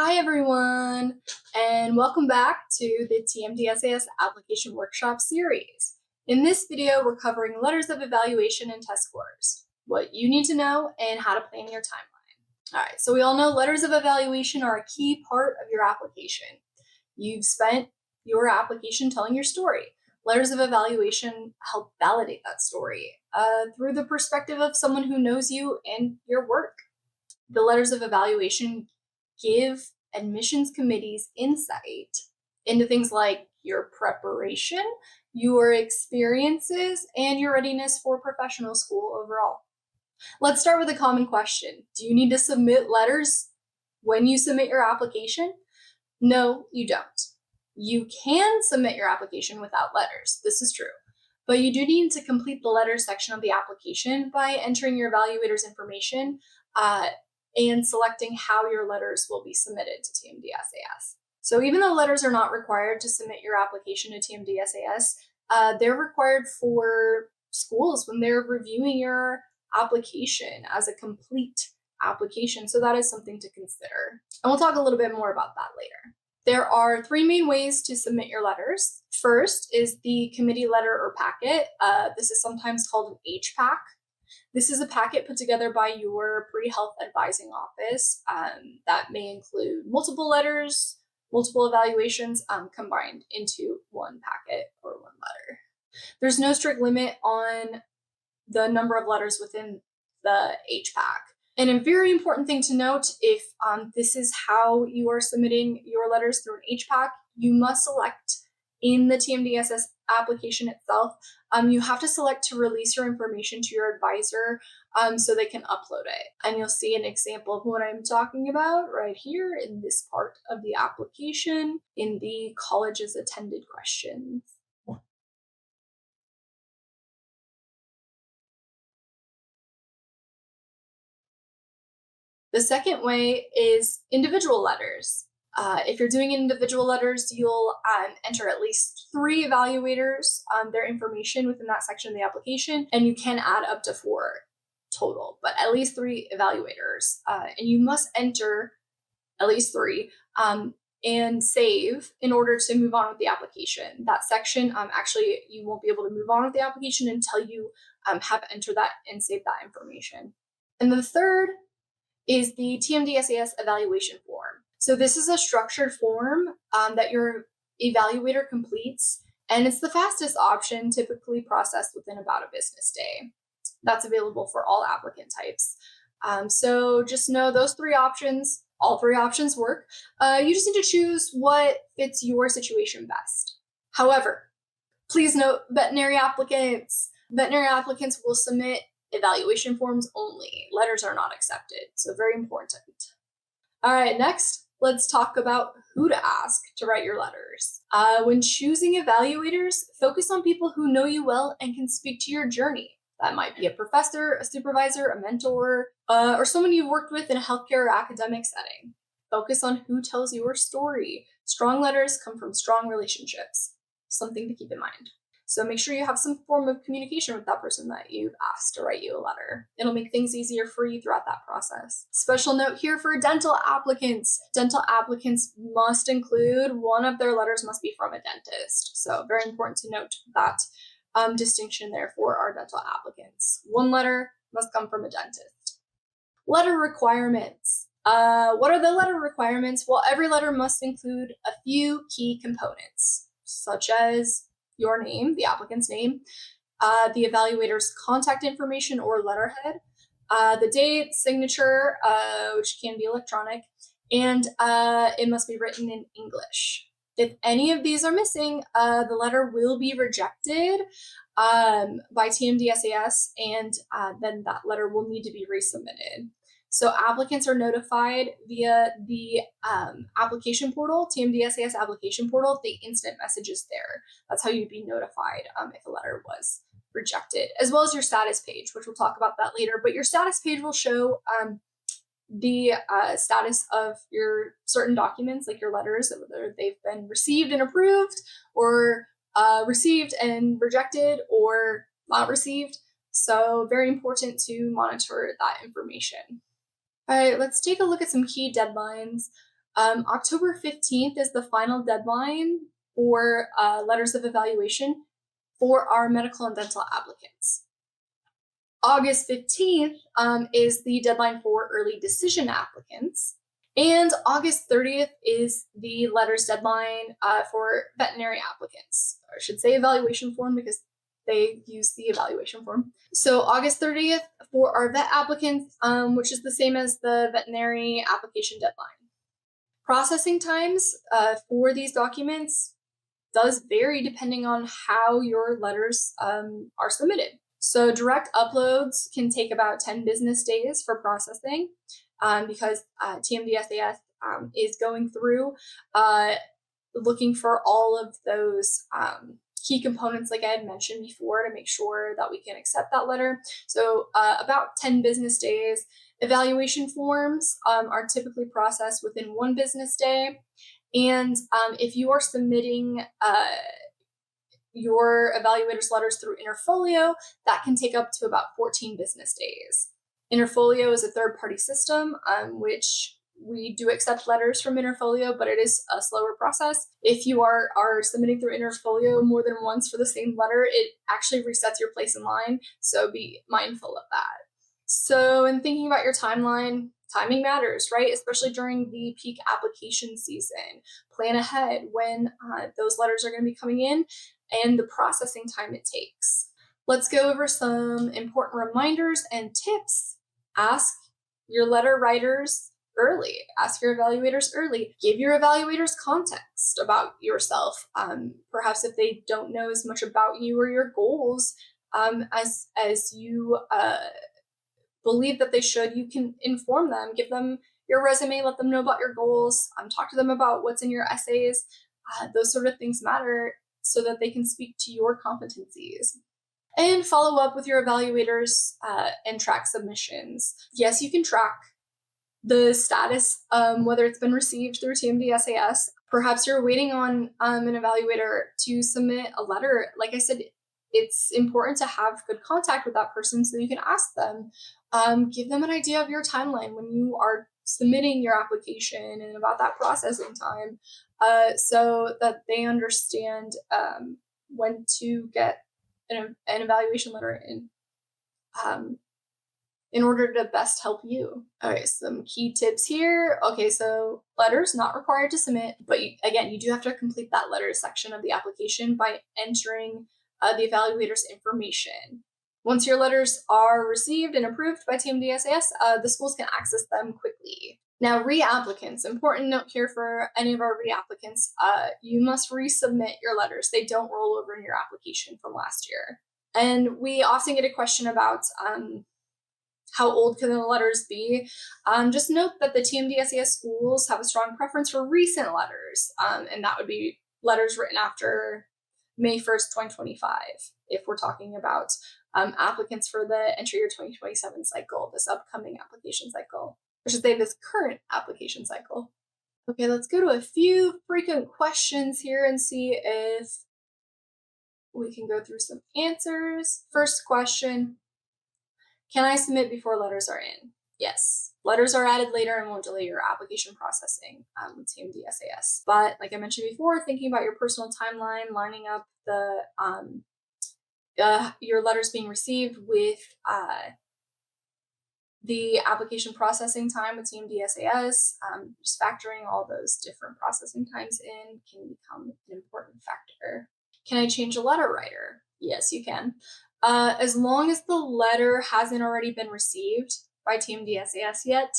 Hi everyone, and welcome back to the TMDSAS application workshop series. In this video, we're covering letters of evaluation and test scores, what you need to know, and how to plan your timeline. All right, so we all know letters of evaluation are a key part of your application. You've spent your application telling your story. Letters of evaluation help validate that story through the perspective of someone who knows you and your work. The letters of evaluation give admissions committees insight into things like your preparation, your experiences, and your readiness for professional school overall. Let's start with a common question. Do you need to submit letters when you submit your application? No, you don't. You can submit your application without letters. This is true. But you do need to complete the letters section of the application by entering your evaluator's information and selecting how your letters will be submitted to TMDSAS. So even though letters are not required to submit your application to TMDSAS, they're required for schools when they're reviewing your application as a complete application. So that is something to consider. And we'll talk a little bit more about that later. There are three main ways to submit your letters. First is the committee letter or packet. This is sometimes called an HPAC. This is a packet put together by your pre-health advising office that may include multiple letters, multiple evaluations combined into one packet or one letter. There's no strict limit on the number of letters within the HPAC. And a very important thing to note, if this is how you are submitting your letters through an HPAC, you must select in the TMDSAS application itself, you have to select to release your information to your advisor so they can upload it. And you'll see an example of what I'm talking about right here in this part of the application in the colleges attended questions. The second way is individual letters. If you're doing individual letters, you'll enter at least 3 evaluators, their information within that section of the application, and you can add up to 4 total, but at least 3 evaluators. And you must enter at least 3 and save in order to move on with the application. That section, actually, you won't be able to move on with the application until you have entered that and saved that information. And the third is the TMDSAS evaluation form. So this is a structured form that your evaluator completes, and it's the fastest option, typically processed within about a business day. That's available for all applicant types. So just know those 3 options, all 3 options work. You just need to choose what fits your situation best. However, please note veterinary applicants will submit evaluation forms only. Letters are not accepted, so very important. All right, next, let's talk about who to ask to write your letters. When choosing evaluators, focus on people who know you well and can speak to your journey. That might be a professor, a supervisor, a mentor, or someone you've worked with in a healthcare or academic setting. Focus on who tells your story. Strong letters come from strong relationships. Something to keep in mind. So make sure you have some form of communication with that person that you've asked to write you a letter. It'll make things easier for you throughout that process. Special note here for dental applicants. Dental applicants must include one of their letters must be from a dentist. So very important to note that distinction there for our dental applicants. One letter must come from a dentist. Letter requirements. What are the letter requirements? Well, every letter must include a few key components, such as your name, the applicant's name, the evaluator's contact information or letterhead, the date, signature, which can be electronic, and it must be written in English. If any of these are missing, the letter will be rejected by TMDSAS, and then that letter will need to be resubmitted. So applicants are notified via the application portal, TMDSAS application portal. The instant message is there. That's how you'd be notified if a letter was rejected, as well as your status page, which we'll talk about that later. But your status page will show the status of your certain documents, like your letters, whether they've been received and approved, or received and rejected, or not received. So very important to monitor that information. All right, let's take a look at some key deadlines. October 15th is the final deadline for letters of evaluation for our medical and dental applicants. August 15th is the deadline for early decision applicants. And August 30th is the letters deadline for veterinary applicants. Or I should say evaluation form because they use the evaluation form. So August 30th for our vet applicants, which is the same as the veterinary application deadline. Processing times for these documents does vary depending on how your letters are submitted. So direct uploads can take about 10 business days for processing because TMDSAS is going through looking for all of those key components like I had mentioned before to make sure that we can accept that letter. So about 10 business days. Evaluation forms are typically processed within 1 business day. And if you are submitting your evaluator's letters through Interfolio, that can take up to about 14 business days. Interfolio is a third-party system, which we do accept letters from Interfolio, but it is a slower process. If you are submitting through Interfolio more than once for the same letter, it actually resets your place in line, so be mindful of that. So in thinking about your timeline, timing matters, right? Especially during the peak application season. Plan ahead when those letters are going to be coming in and the processing time it takes. Let's go over some important reminders and tips. Ask your letter writers early. Ask your evaluators early. Give your evaluators context about yourself. Perhaps if they don't know as much about you or your goals as you believe that they should, you can inform them, give them your resume, let them know about your goals, talk to them about what's in your essays. Those sort of things matter so that they can speak to your competencies. And follow up with your evaluators and track submissions. Yes, you can track the status, whether it's been received through TMDSAS. Perhaps you're waiting on an evaluator to submit a letter. Like I said, it's important to have good contact with that person so you can ask them. Give them an idea of your timeline when you are submitting your application and about that processing time so that they understand when to get an evaluation letter in order to best help you. Okay, some key tips here. Okay, so letters not required to submit, but again, you do have to complete that letters section of the application by entering the evaluator's information. Once your letters are received and approved by TMDSAS, the schools can access them quickly. Now, reapplicants, important note here for any of our reapplicants, you must resubmit your letters. They don't roll over in your application from last year. And we often get a question about how old can the letters be? Just note that the TMDSAS schools have a strong preference for recent letters, and that would be letters written after May 1st, 2025, if we're talking about applicants for the entry year 2027 cycle, this upcoming application cycle. I should say this current application cycle. Okay, let's go to a few frequent questions here and see if we can go through some answers. First question, can I submit before letters are in? Yes. Letters are added later and won't delay your application processing with TMDSAS. But like I mentioned before, thinking about your personal timeline, lining up the your letters being received with the application processing time with TMDSAS, just factoring all those different processing times in can become an important factor. Can I change a letter writer? Yes, you can. As long as the letter hasn't already been received by TMDSAS yet,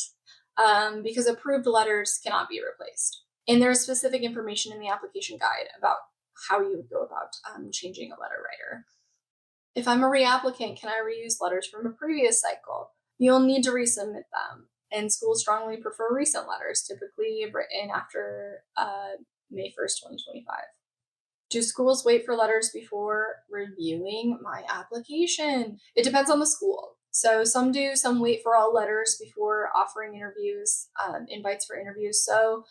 because approved letters cannot be replaced. And there is specific information in the application guide about how you would go about changing a letter writer. If I'm a reapplicant, can I reuse letters from a previous cycle? You'll need to resubmit them, and schools strongly prefer recent letters, typically written after May 1st, 2025. Do schools wait for letters before reviewing my application? It depends on the school. So some do, some wait for all letters before offering interviews, invites for interviews. So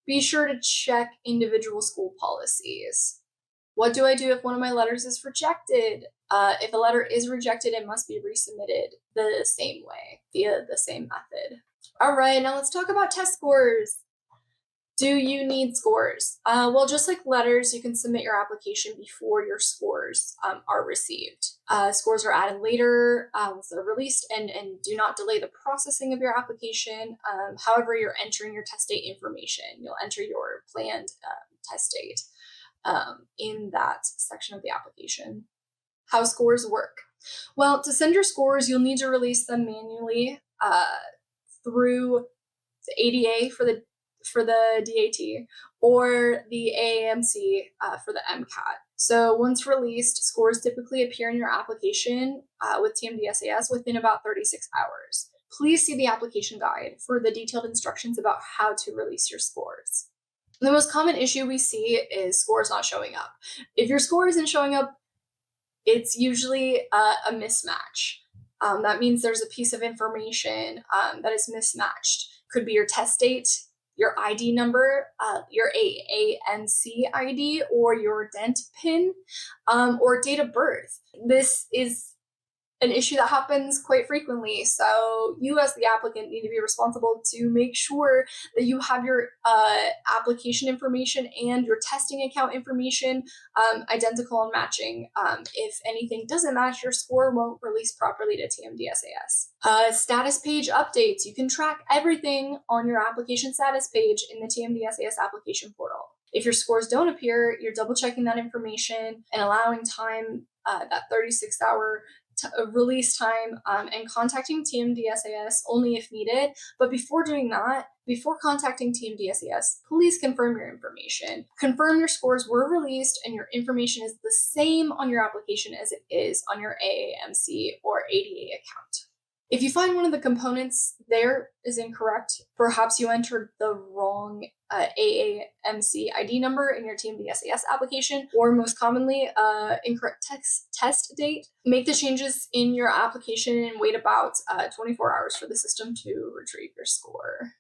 be sure to check individual school policies. What do I do if one of my letters is rejected? If a letter is rejected, it must be resubmitted the same way, via the same method. All right, now let's talk about test scores. Do you need scores? Well, just like letters, you can submit your application before your scores are received. Scores are added later once they're released, and do not delay the processing of your application. However, you're entering your test date information. You'll enter your planned test date in that section of the application. How scores work? Well, to send your scores, you'll need to release them manually through the ADA for the DAT or the AAMC for the MCAT. So once released, scores typically appear in your application with TMDSAS within about 36 hours. Please see the application guide for the detailed instructions about how to release your scores. The most common issue we see is scores not showing up. If your score isn't showing up, it's usually a mismatch. That means there's a piece of information that is mismatched. Could be your test date, your ID number, your AANC ID, or your dent pin, or date of birth. This is an issue that happens quite frequently. So you as the applicant need to be responsible to make sure that you have your application information and your testing account information identical and matching. If anything doesn't match, your score won't release properly to TMDSAS. Status page updates. You can track everything on your application status page in the TMDSAS application portal. If your scores don't appear, you're double checking that information and allowing time, that 36-hour release time, and contacting TMDSAS only if needed. But before doing that, before contacting TMDSAS, please confirm your information. Confirm your scores were released and your information is the same on your application as it is on your AAMC or ADA account. If you find one of the components there is incorrect, perhaps you entered the wrong AAMC ID number in your TMDSAS application, or most commonly, incorrect test date, make the changes in your application and wait about 24 hours for the system to retrieve your score.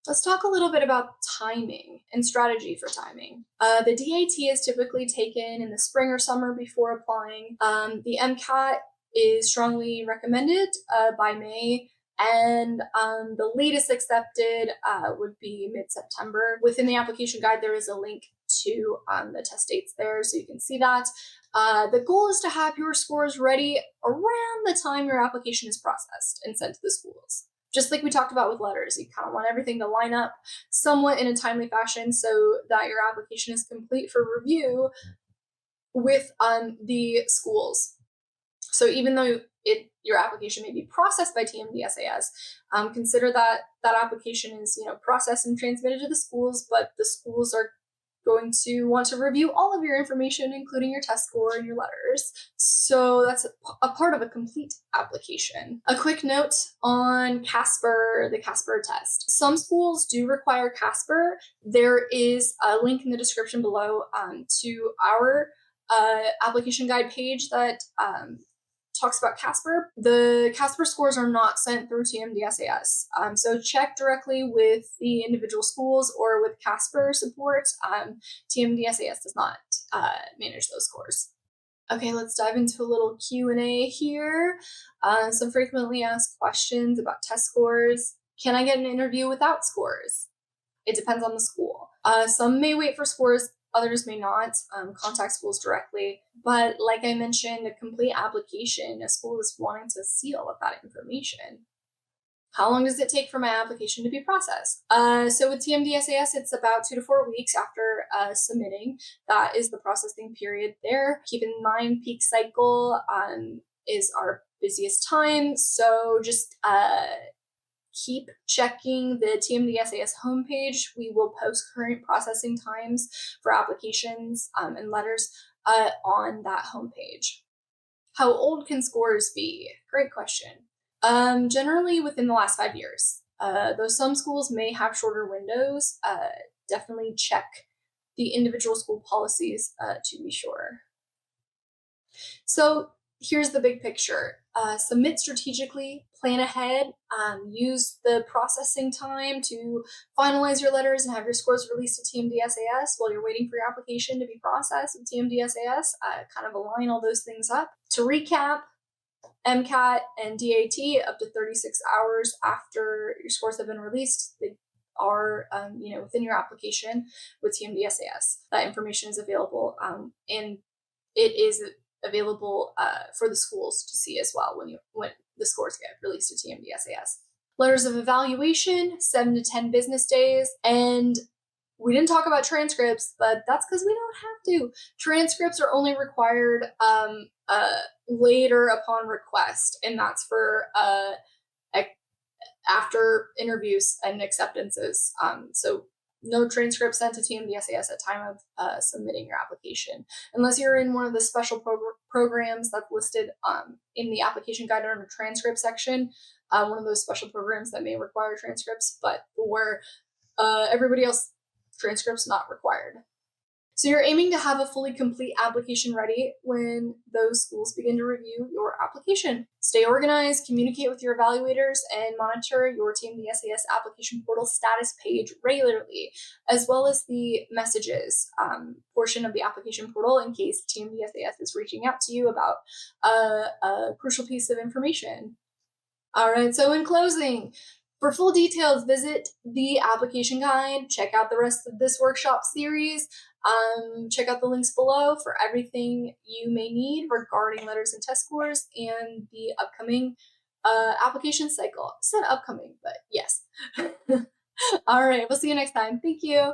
Let's talk a little bit about timing and strategy for timing. The DAT is typically taken in the spring or summer before applying. The MCAT is strongly recommended by May, and the latest accepted would be mid-September. Within the application guide, there is a link to the test dates there, so you can see that. The goal is to have your scores ready around the time your application is processed and sent to the schools. Just like we talked about with letters, you kind of want everything to line up somewhat in a timely fashion so that your application is complete for review with the schools. So even though your application may be processed by TMDSAS, consider that that application is processed and transmitted to the schools, but the schools are going to want to review all of your information, including your test score and your letters. So that's a part of a complete application. A quick note on Casper, the Casper test. Some schools do require Casper. There is a link in the description below to our application guide page that talks about Casper. The Casper scores are not sent through TMDSAS. So check directly with the individual schools or with Casper support. TMDSAS does not manage those scores. Okay, let's dive into a little Q&A here. Some frequently asked questions about test scores. Can I get an interview without scores? It depends on the school. Some may wait for scores, others may not. Contact schools directly. But like I mentioned, a complete application, a school is wanting to see all of that information. How long does it take for my application to be processed? So with TMDSAS, it's about 2 to 4 weeks after submitting. That is the processing period there. Keep in mind, peak cycle is our busiest time. So just keep checking the TMDSAS homepage. We will post current processing times for applications and letters on that homepage. How old can scores be? Great question. Generally within the last 5 years. Though some schools may have shorter windows, definitely check the individual school policies to be sure. So here's the big picture. Submit strategically, plan ahead, use the processing time to finalize your letters and have your scores released to TMDSAS while you're waiting for your application to be processed with TMDSAS. Kind of align all those things up. To recap, MCAT and DAT up to 36 hours after your scores have been released. They are, within your application with TMDSAS. That information is available, and it is available for the schools to see as well when the scores get released to TMDSAS. Letters of evaluation, 7 to 10 business days, and we didn't talk about transcripts, but that's because we don't have to. Transcripts are only required later upon request, and that's for after interviews and acceptances. So no transcript sent to TMDSAS at time of submitting your application, unless you're in one of the special programs that's listed in the application guide under transcript section. One of those special programs that may require transcripts, but for everybody else, transcripts not required. So you're aiming to have a fully complete application ready when those schools begin to review your application. Stay organized, communicate with your evaluators, and monitor your TMDSAS application portal status page regularly, as well as the messages portion of the application portal in case TMDSAS is reaching out to you about a crucial piece of information. All right, so in closing, for full details, visit the application guide, check out the rest of this workshop series, check out the links below for everything you may need regarding letters and test scores and the upcoming application cycle. I said upcoming, but yes. All right, we'll see you next time. Thank you.